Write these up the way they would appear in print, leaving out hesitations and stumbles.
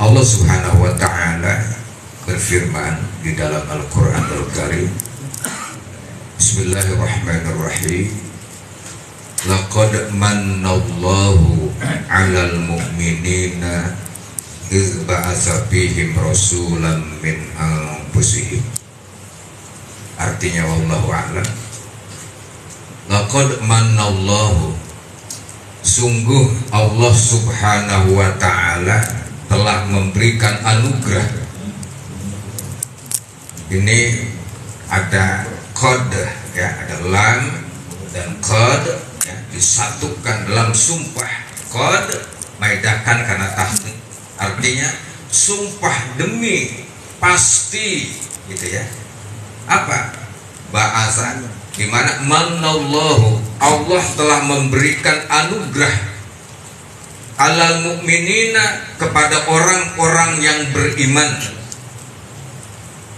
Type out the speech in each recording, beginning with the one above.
Allah Subhanahu wa taala berfirman di dalam Al-Qur'anul Karim, Bismillahirrahmanirrahim. Laqad mannallahu 'alal mu'minina idz ba'atsa fihim rasulan min anfusihim. Artinya wallahu a'lam. Laqad mannallahu, sungguh Allah Subhanahu wa taala telah memberikan anugerah. Ini ada qad, ya, ada lam dan qad, ya, disatukan dalam sumpah. Qad maidahkan karena tahqiq, artinya sumpah demi pasti, gitu ya. Apa bahasa dimana manallahu, Allah telah memberikan anugerah alal mukminina, kepada orang-orang yang beriman.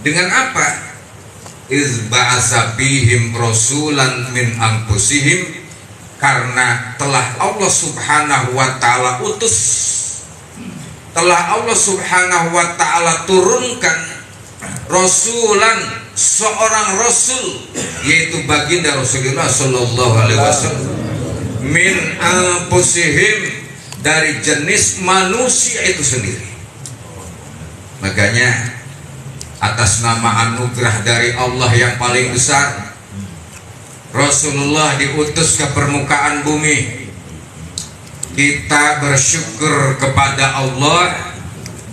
Dengan apa? Iz ba'atsa fihim rasulan min anfusihim, karena telah Allah Subhanahu wa taala utus, telah Allah Subhanahu wa taala turunkan rasulan, seorang rasul, yaitu baginda Rasulullah sallallahu alaihi wasallam, min anfusihim, dari jenis manusia itu sendiri. Makanya atas nama anugerah dari Allah yang paling besar, Rasulullah diutus ke permukaan bumi. Kita bersyukur kepada Allah,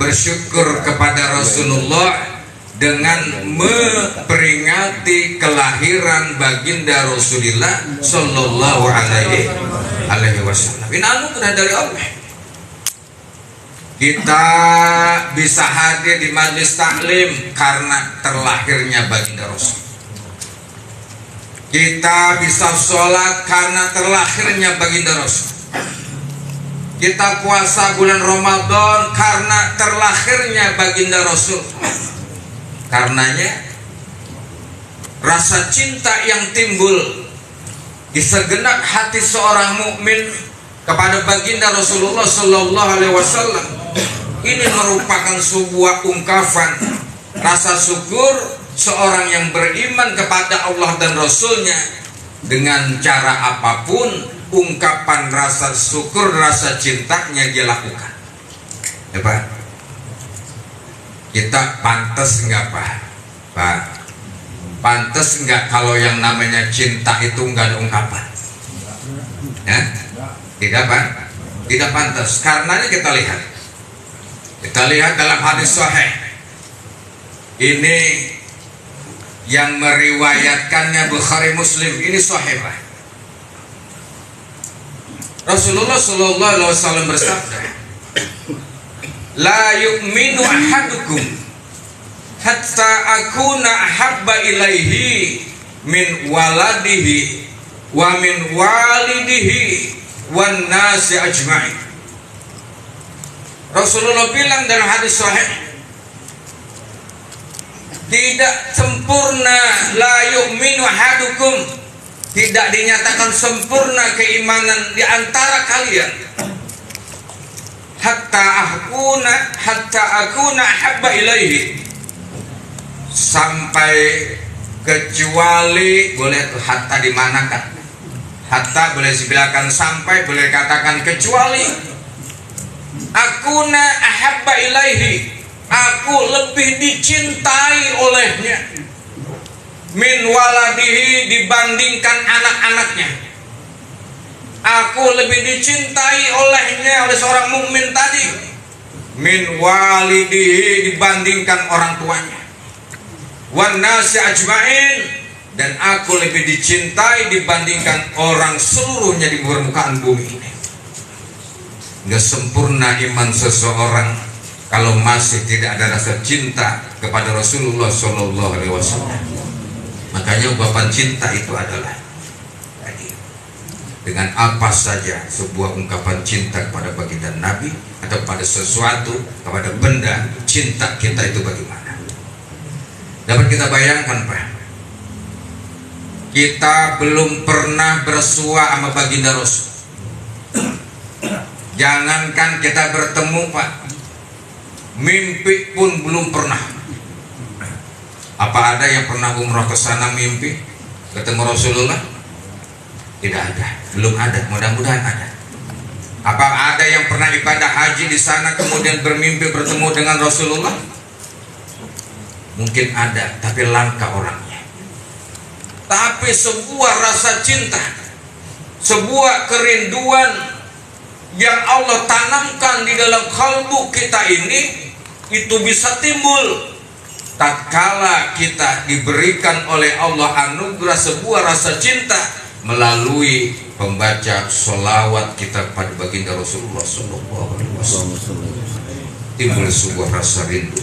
bersyukur kepada Rasulullah dengan memperingati kelahiran baginda Rasulullah sallallahu alaihi wasallam. Ini anugerah dari Allah. Kita bisa hadir di majlis taklim karena terlahirnya baginda Rasul. Kita bisa sholat karena terlahirnya baginda Rasul. Kita puasa bulan Ramadan karena terlahirnya baginda Rasul. Karenanya rasa cinta yang timbul di segenap hati seorang mukmin kepada baginda Rasulullah sallallahu alaihi wasallam ini merupakan sebuah ungkapan rasa syukur seorang yang beriman kepada Allah dan Rasulnya. Dengan cara apapun ungkapan rasa syukur, rasa cintanya dia lakukan, ya Pak. Kita pantas enggak Pak? Pantas enggak kalau yang namanya cinta itu enggak ada ungkapan? Ya? Tidak Pak? Tidak pantas. Karenanya kita lihat dalam hadis sahih. Ini yang meriwayatkannya Bukhari Muslim, ini sahih Pak. Rasulullah sallallahu alaihi wasallam bersabda, la yu'minu ahadukum hatta akuna ahabba ilaihi min waladihi wa min walidihi wan nasi ajma'in. Rasulullah bilang dalam hadis sahih, tidak sempurna, la yu'minu ahadukum, tidak dinyatakan sempurna keimanan di antara kalian, hatta akuna habba ilaihi, sampai kecuali, boleh tuh hatta dimanakan, hatta boleh dibilangkan sampai, boleh katakan kecuali, akuna ahabba ilaihi, aku lebih dicintai olehnya, min waladihi, dibandingkan anak-anaknya. Aku lebih dicintai olehnya, oleh seorang mukmin tadi, min walidihi, dibandingkan orang tuanya, wan nasi ajma'in, dan aku lebih dicintai dibandingkan orang seluruhnya di permukaan bumi ini. Nggak sempurna iman seseorang kalau masih tidak ada rasa cinta kepada Rasulullah sallallahu alaihi wasallam. Makanya ungkapan cinta itu adalah dengan apa saja sebuah ungkapan cinta kepada baginda Nabi atau pada sesuatu, kepada benda, cinta kita itu bagaimana? Dapat kita bayangkan Pak, kita belum pernah bersua sama baginda Rasul. Jangankan kita bertemu Pak, mimpi pun belum pernah. Apa ada yang pernah umrah ke sana mimpi ketemu Rasulullah? Tidak ada, belum ada. Mudah-mudahan ada. Apa ada yang pernah ibadah haji di sana kemudian bermimpi bertemu dengan Rasulullah? Mungkin ada, tapi langka orangnya. Tapi sebuah rasa cinta, sebuah kerinduan yang Allah tanamkan di dalam kalbu kita ini, itu bisa timbul tatkala kita diberikan oleh Allah anugerah sebuah rasa cinta melalui pembaca sholawat kita pada baginda Rasulullah Sallallahu Alaihi Wasallam. Timbul sebuah rasa rindu,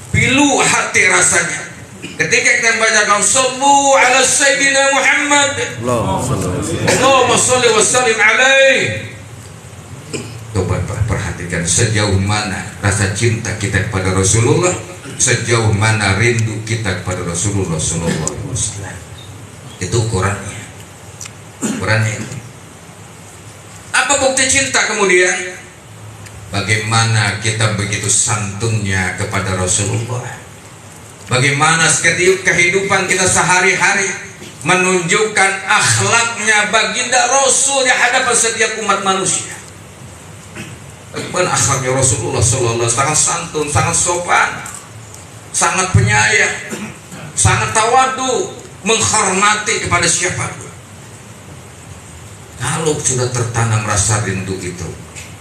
pilu hati rasanya ketika kita membacakan sallu ala sayyidina Muhammad, Allahumma sholli wa sallim alaihi. Coba perhatikan sejauh mana rasa cinta kita kepada Rasulullah, sejauh mana rindu kita kepada Rasulullah Sallallahu Alaihi Wasallam. Itu ukurannya. Ukurannya itu. Apa bukti cinta kemudian? Bagaimana kita begitu santunnya kepada Rasulullah. Bagaimana setiap kehidupan kita sehari-hari menunjukkan akhlaknya baginda Rasul di hadapan setiap umat manusia. Bagaimana akhlaknya Rasulullah Sallallahu Alaihi Wasallam? Sangat santun, sangat sopan, sangat penyayang, sangat tawadu, menghormati kepada siapapun. Kalau sudah tertanam rasa rindu itu,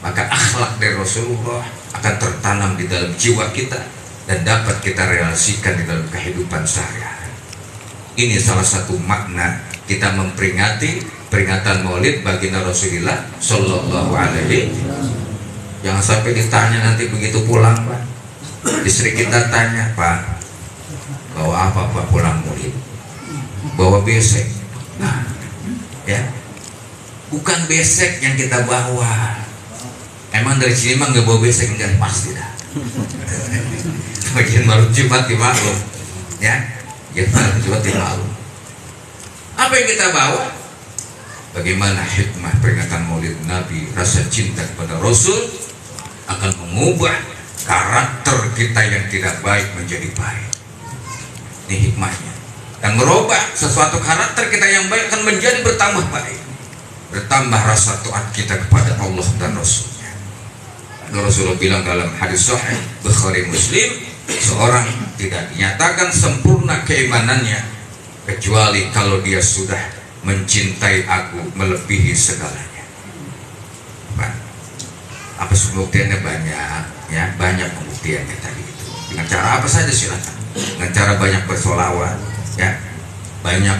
maka akhlak dari Rasulullah akan tertanam di dalam jiwa kita dan dapat kita realisasikan di dalam kehidupan sehari-hari. Ini salah satu makna kita memperingati peringatan Maulid baginda Rasulullah Sallallahu Alaihi Wasallam. Jangan sampai ditanya nanti begitu pulang, Pak, istri kita tanya, Pak, bawa apa Pak pulang Maulid? Bawa besek. Nah, ya, bukan besek yang kita bawa. Emang dari sini mah nggak bawa besek, enggak, pasti dah. Bagian malu Jumat di maklum, ya, malu Jumat di maklum. Apa yang kita bawa? Bagaimana hikmah peringatan Maulid Nabi, rasa cinta kepada Rasul akan mengubah karakter kita yang tidak baik menjadi baik. Ini hikmahnya. Dan merubah sesuatu karakter kita yang baik akan menjadi bertambah baik. Bertambah rasa taat kita kepada Allah dan Rasulnya. Rasulullah bilang dalam hadis sahih Bukhari Muslim, seorang tidak dinyatakan sempurna keimanannya kecuali kalau dia sudah mencintai aku melebihi segalanya. Apa pembuktiannya? Banyak, ya, banyak pembuktiannya tadi itu. Dengan cara apa saja silakan. Dengan cara banyak bersolawat, ya, banyak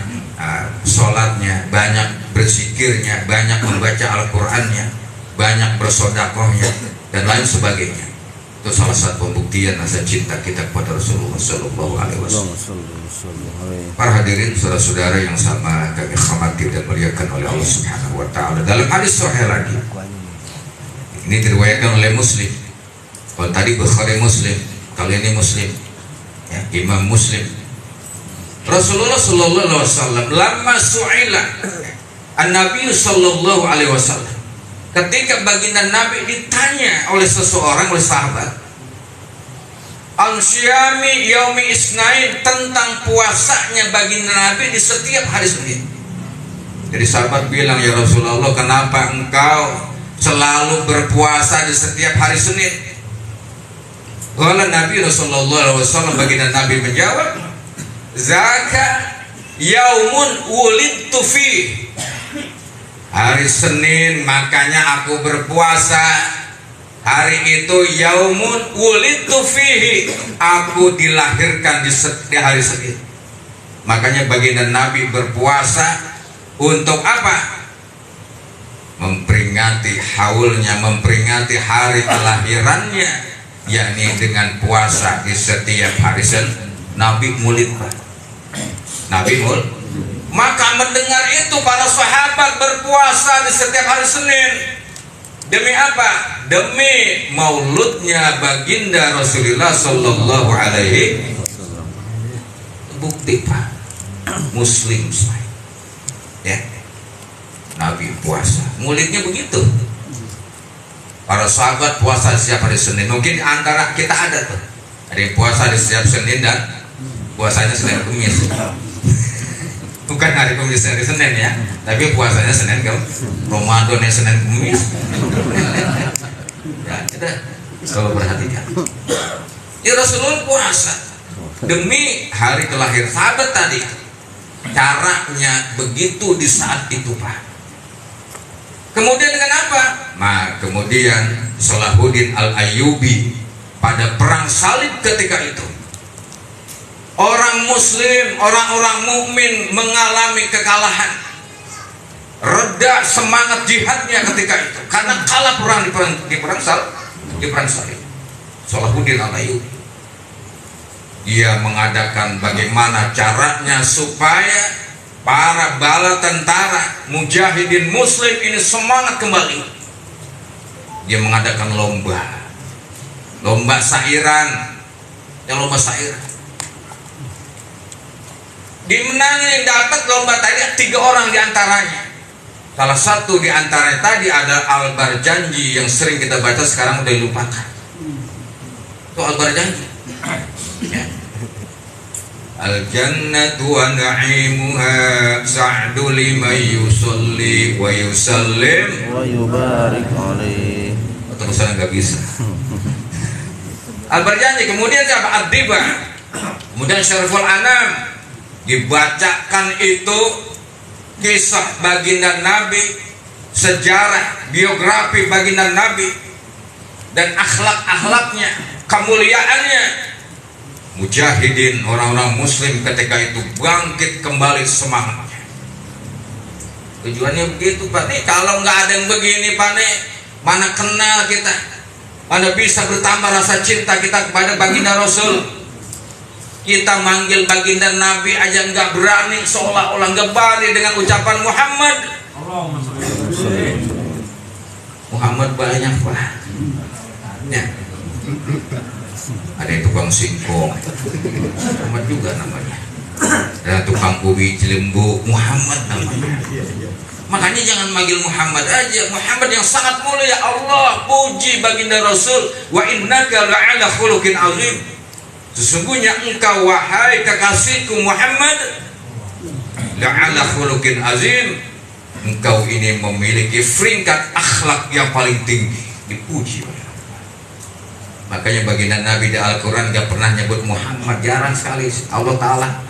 sholatnya, banyak berzikirnya, banyak membaca Al-Qurannya, banyak bersodakohnya, dan lain sebagainya. Itu salah satu pembuktian rasa cinta kita kepada Rasulullah Sallallahu Alaihi Wasallam. Para hadirin, saudara-saudara yang sama kami hormati dan muliakan oleh Allah Subhanahu Wa Taala. Dalam hadis sahih lagi, ini diriwayatkan oleh Muslim. Kalau tadi Bukhari Muslim, kalau ini Muslim, ya, Imam Muslim. Rasulullah Sallallahu Alaihi Wasallam lama su'ila an-Nabi Sallallahu Alaihi Wasallam, ketika baginda Nabi ditanya oleh seseorang, oleh sahabat, al-syami yaumi isnain, tentang puasanya baginda Nabi di setiap hari Senin. Jadi sahabat bilang, ya Rasulullah, kenapa engkau selalu berpuasa di setiap hari Senin? Qala Nabi Sallallahu Alaihi Wasallam, baginda Nabi menjawab, zaka yaumun wulidtu fi, hari Senin makanya aku berpuasa. Hari itu yaumun wulidtu fihi, aku dilahirkan di hari Senin. Makanya baginda Nabi berpuasa untuk apa? Memperingati haulnya, memperingati hari kelahirannya, yakni dengan puasa di setiap hari Senin. Nabi Maulid, Nabi Maulid. Maka mendengar itu para sahabat berpuasa di setiap hari Senin. Demi apa? Demi mauludnya baginda Rasulullah Sallallahu Alaihi Wasallam. Bukti, Pak, Muslim, ya, Nabi puasa, maulidnya begitu. Para sahabat puasa setiap hari Senin. Mungkin antara kita ada tuh, ada yang puasa di setiap Senin dan puasanya Senin Kamis. Bukan hari Kamis hari Senin ya, tapi puasanya Senin Kamis. Ramadannya Senin Kamis. Ya, kita selalu perhatikan. Ya, Rasulullah puasa demi hari kelahiran sahabat tadi. Caranya begitu di saat itu, Pak. Kemudian dengan apa? Nah, kemudian Salahuddin Al-Ayyubi pada perang salib ketika itu, orang muslim, orang-orang mukmin mengalami kekalahan. Reda semangat jihadnya ketika itu karena kalah perang di perang salib. Salahuddin Al-Ayyubi dia mengadakan bagaimana caranya supaya para bala tentara mujahidin muslim ini semangat kembali. Dia mengadakan lomba sairan, lomba sairan. Dimenangin yang dapat lomba tadi 3 orang diantaranya. Salah satu diantaranya tadi ada Al-Barjanji yang sering kita baca, sekarang udah dilupakan. Itu Al-Barjanji. Ya. Al-jannatu wa na'imuha sa'du liman yusalli wa yusallim wa yubarik alaih. Terusan nggak bisa. Al-Barjanji, kemudian siapa? Ad-Diba, kemudian Syariful Anam. Dibacakan itu kisah baginda Nabi, sejarah biografi baginda Nabi, dan akhlak-akhlaknya, kemuliaannya. Mujahidin, orang-orang muslim ketika itu bangkit kembali semangatnya. Tujuannya begitu, Pak. Nih kalau nggak ada yang begini, Pak, nih mana kenal kita, mana bisa bertambah rasa cinta kita kepada baginda Rasul. Kita manggil baginda Nabi aja nggak berani, seolah-olah nggak berani dengan ucapan Muhammad. Muhammad banyak, Pak. Ya. Ada yang tukang singkong, Muhammad juga namanya. Ada tukang ubi Cilembu, Muhammad namanya. Makanya jangan manggil Muhammad aja, Muhammad yang sangat mulia. Allah puji baginda Rasul, wa innaka la'ala khuluqin azim. Sesungguhnya engkau wahai kekasihku Muhammad la'ala khuluqin azim, engkau ini memiliki peringkat akhlak yang paling tinggi, dipuji. Makanya baginda Nabi di Al-Quran gak pernah nyebut Muhammad, jarang sekali. Allah Ta'ala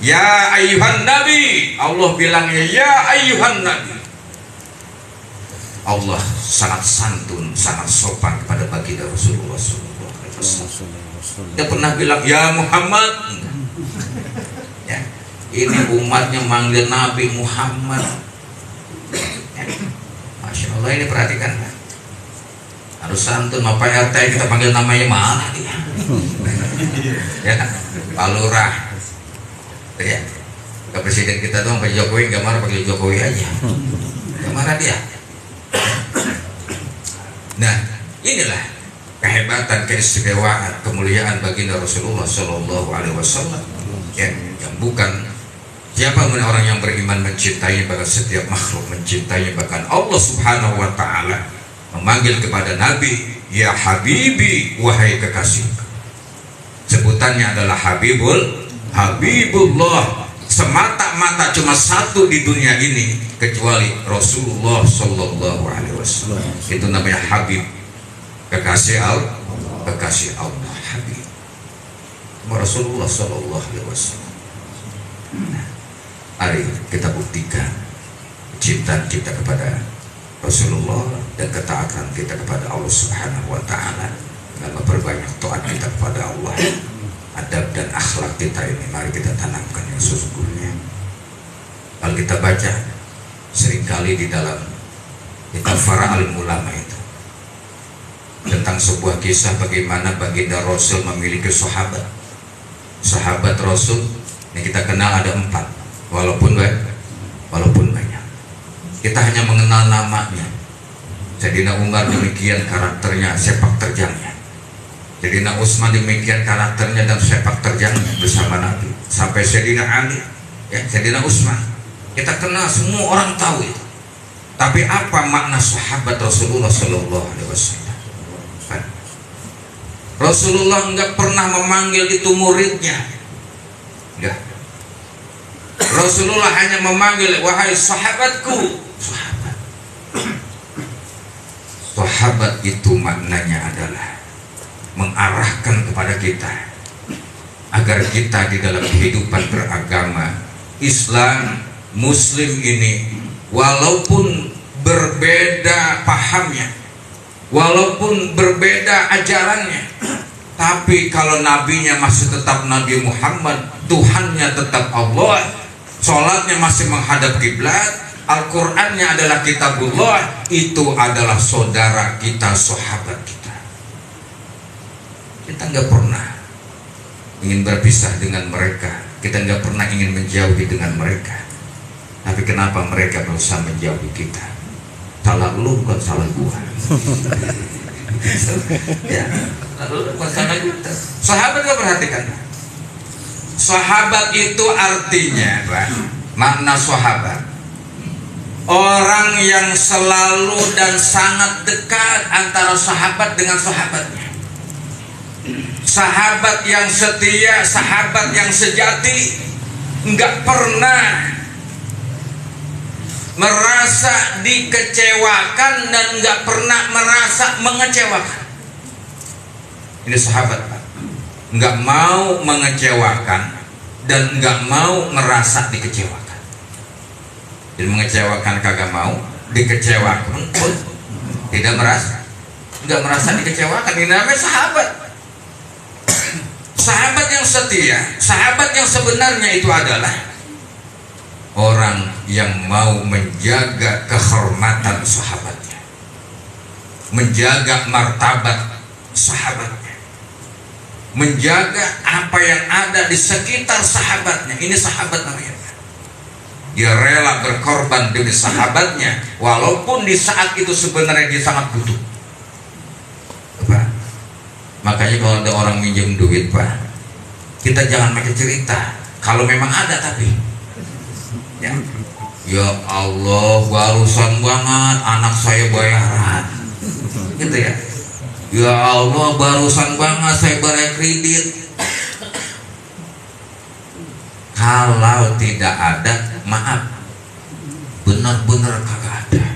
ya ayyuhan Nabi, Allah bilangnya ya ayyuhan Nabi. Allah sangat santun, sangat sopan kepada baginda Rasulullah SAW. Dia pernah bilang ya Muhammad. Ya, ini umatnya manggil Nabi Muhammad. Ya, Masya Allah, ini perhatikan, harus santun. Pak RT kita panggil namanya mana dia? Ya, Pak Lurah. Ya, ke presiden kita dong, Pak Jokowi nggak marah, panggil Jokowi aja. Nggak marah dia. Nah, inilah kehebatan, keistimewaan, kemuliaan baginda Rasulullah Shallallahu Alaihi Wasallam. Ya, yang bukan siapa pun orang yang beriman mencintai, bahkan setiap makhluk mencintai, bahkan Allah Subhanahu Wa Taala memanggil kepada Nabi, ya Habibi, wahai kekasih. Sebutannya adalah Habibullah. Semata-mata cuma satu di dunia ini kecuali Rasulullah Sallallahu Alaihi Wasallam. Itu namanya Habib, kekasih Allah, Habib. Rasulullah Sallallahu Alaihi Wasallam. Mari kita buktikan cinta kita kepada Rasulullah dan ketaatan kita kepada Allah Subhanahu Wa Taala, dan memperbanyak taat kita kepada Allah. Adab dan akhlak kita ini mari kita tanamkan yang sesungguhnya. Kalau kita baca seringkali di dalam kitab para alim ulama itu tentang sebuah kisah bagaimana baginda Rasul memiliki sahabat Rasul. Ini kita kenal ada 4, walaupun banyak. Kita hanya mengenal namanya. Sayyidina Umar demikian karakternya, sepak terjangnya. Sayyidina Utsman demikian karakternya dan sepak terjangnya bersama Nabi. Sampai Sayyidina Ali, ya, Sayyidina Utsman, kita kenal, semua orang tahu itu. Tapi apa makna sahabat Rasulullah Sallallahu Alaihi wasallam. Rasulullah enggak pernah memanggil itu muridnya, enggak. Rasulullah hanya memanggil, wahai sahabatku. Sahabat. Sahabat itu maknanya adalah mengarahkan kepada kita agar kita di dalam kehidupan beragama Islam, Muslim ini, walaupun berbeda pahamnya, walaupun berbeda ajarannya, tapi kalau nabinya masih tetap Nabi Muhammad, Tuhannya tetap Allah, sholatnya masih menghadap kiblat, Al-Qur'annya adalah kitabullah, itu adalah saudara kita, sahabat kita. Kita nggak pernah ingin berpisah dengan mereka, kita nggak pernah ingin menjauhi dengan mereka. Tapi kenapa mereka berusaha menjauhi kita? Salah lu, bukan salah gua. Ya, lalu bukan salah kita. Sahabat gak perhatikan? Sahabat itu artinya, Pak, makna sahabat, orang yang selalu dan sangat dekat antara sahabat dengan sahabatnya. Sahabat yang setia, sahabat yang sejati, nggak pernah merasa dikecewakan dan nggak pernah merasa mengecewakan. Ini sahabat, Pak, nggak mau mengecewakan dan nggak mau merasa dikecewakan. Jadi mengecewakan kagak mau, dikecewakan pun tidak merasa, nggak merasa dikecewakan. Ini namanya sahabat. Sahabat yang setia, sahabat yang sebenarnya itu adalah orang yang mau menjaga kehormatan sahabatnya, menjaga martabat sahabatnya, menjaga apa yang ada di sekitar sahabatnya. Ini sahabat namanya. Dia rela berkorban demi sahabatnya, walaupun di saat itu sebenarnya dia sangat butuh. Pak, makanya kalau ada orang minjem duit, Pak, kita jangan pakai cerita. Kalau memang ada, tapi ya Allah, barusan banget anak saya bayaran, gitu ya. Ya Allah, barusan banget saya bayar kredit. Kalau tidak ada, maaf, benar-benar kagak ada.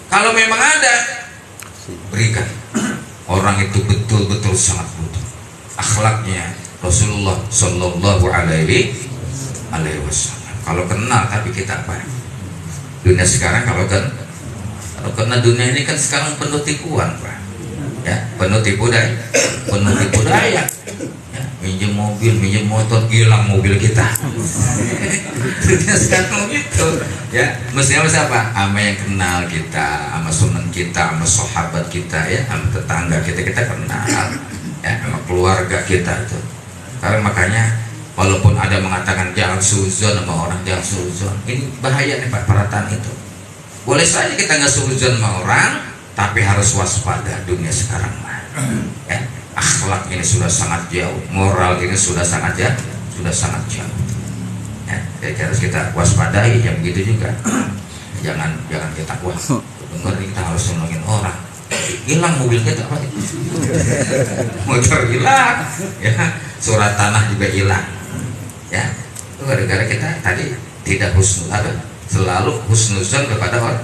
Kalau memang ada, berikan. Orang itu betul-betul sangat butuh. Akhlaknya Rasulullah Shallallahu Alaihi Wasallam. Kalau kenal, tapi kita apa? Dunia sekarang kalau kena dunia ini kan sekarang penuh tipuan, Pak. Ya, penuh tipu daya, Ya, minjem mobil, minjem motor, hilang mobil kita. Dunia sekarang gitu. Ya, mestinya apa? Sama yang kenal kita, sama teman kita, sama sahabat kita, ya, sama tetangga kita kenal, ya, sama keluarga kita itu. Karena makanya walaupun ada mengatakan jangan suzon sama orang, jangan suzon, ini bahaya nih, Pak, perhatian itu. Boleh saja kita nggak suzon sama orang, tapi harus waspada dunia sekarang, Pak. Ya, akhlak ini sudah sangat jauh, moral ini sudah sangat jauh. Ya, jadi harus kita waspadai yang begitu juga. Jangan kita dengar kita harus nolongin orang. Hilang mobil kita, Pak. Motor hilang, ya, surat tanah juga hilang. Ya, itu gara-gara kita tadi tidak selalu husnuzon kepada orang.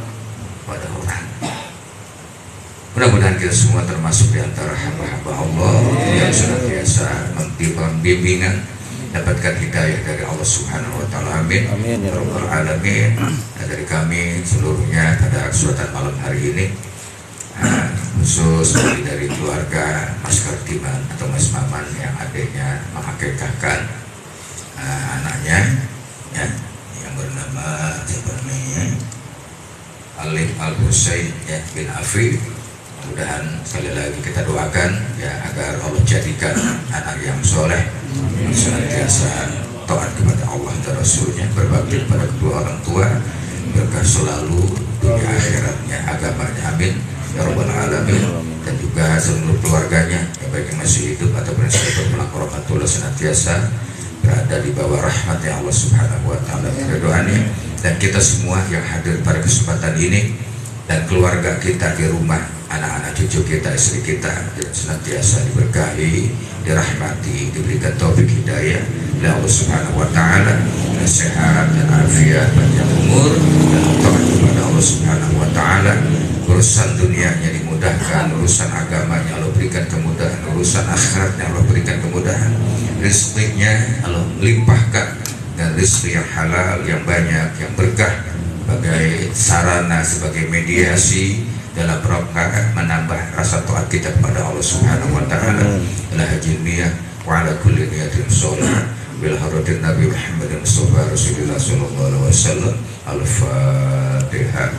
Mudah-mudahan kita semua termasuk di antara hamba-hamba Allah yang senantiasa memberikan bimbingan, dapatkan hidayah dari Allah Subhanahu wa taala. Amin. Amin ya rabbal alamin. Dan dari kami seluruhnya pada kesempatan malam hari ini, khusus dari keluarga Mas Kartiman atau Mas Maman yang adiknya mengakikahkan anaknya, ya, yang bernama Alif Al-Husain, ya, bin Afif. Mudah-mudahan sekali lagi kita doakan, ya, agar Allah jadikan anak yang soleh, senantiasa taat kepada Allah dan Rasulnya, berbakti kepada kedua orang tua, berkah selalu dunia akhiratnya, agamanya. Amin ya rabbal alamin. Dan juga seluruh keluarganya, yang baik yang masih hidup ataupun yang sudah berpulang, rahmatullah, senantiasa berada di bawah rahmatnya Allah Subhanahu wa taala, ridhoannya. Dan kita semua yang hadir pada kesempatan ini dan keluarga kita di rumah, anak-anak cucu kita, istri kita senantiasa diberkahi, dirahmati, diberikan taufik hidayah oleh Allah Subhanahu wa taala, sehat dan afiat, panjang umur dan taat kepada Allah Subhanahu wa taala. Urusan dunianya dimudahkan, urusan agamanya Allah berikan kemudahan, urusan akhiratnya Allah berikan kemudahan, rezekinya Allah limpahkan dan rezeki yang halal, yang banyak, yang berkah, sebagai sarana, sebagai mediasi dalam rangka menambah rasa taat kita kepada Allah Subhanahu wa taala. Ala hajin niyah wa ala kulli niyatin sholih bil haratin Nabi Muhammad Mustafa Rasulullah sallallahu alaihi wasallam. Al-Fatihah.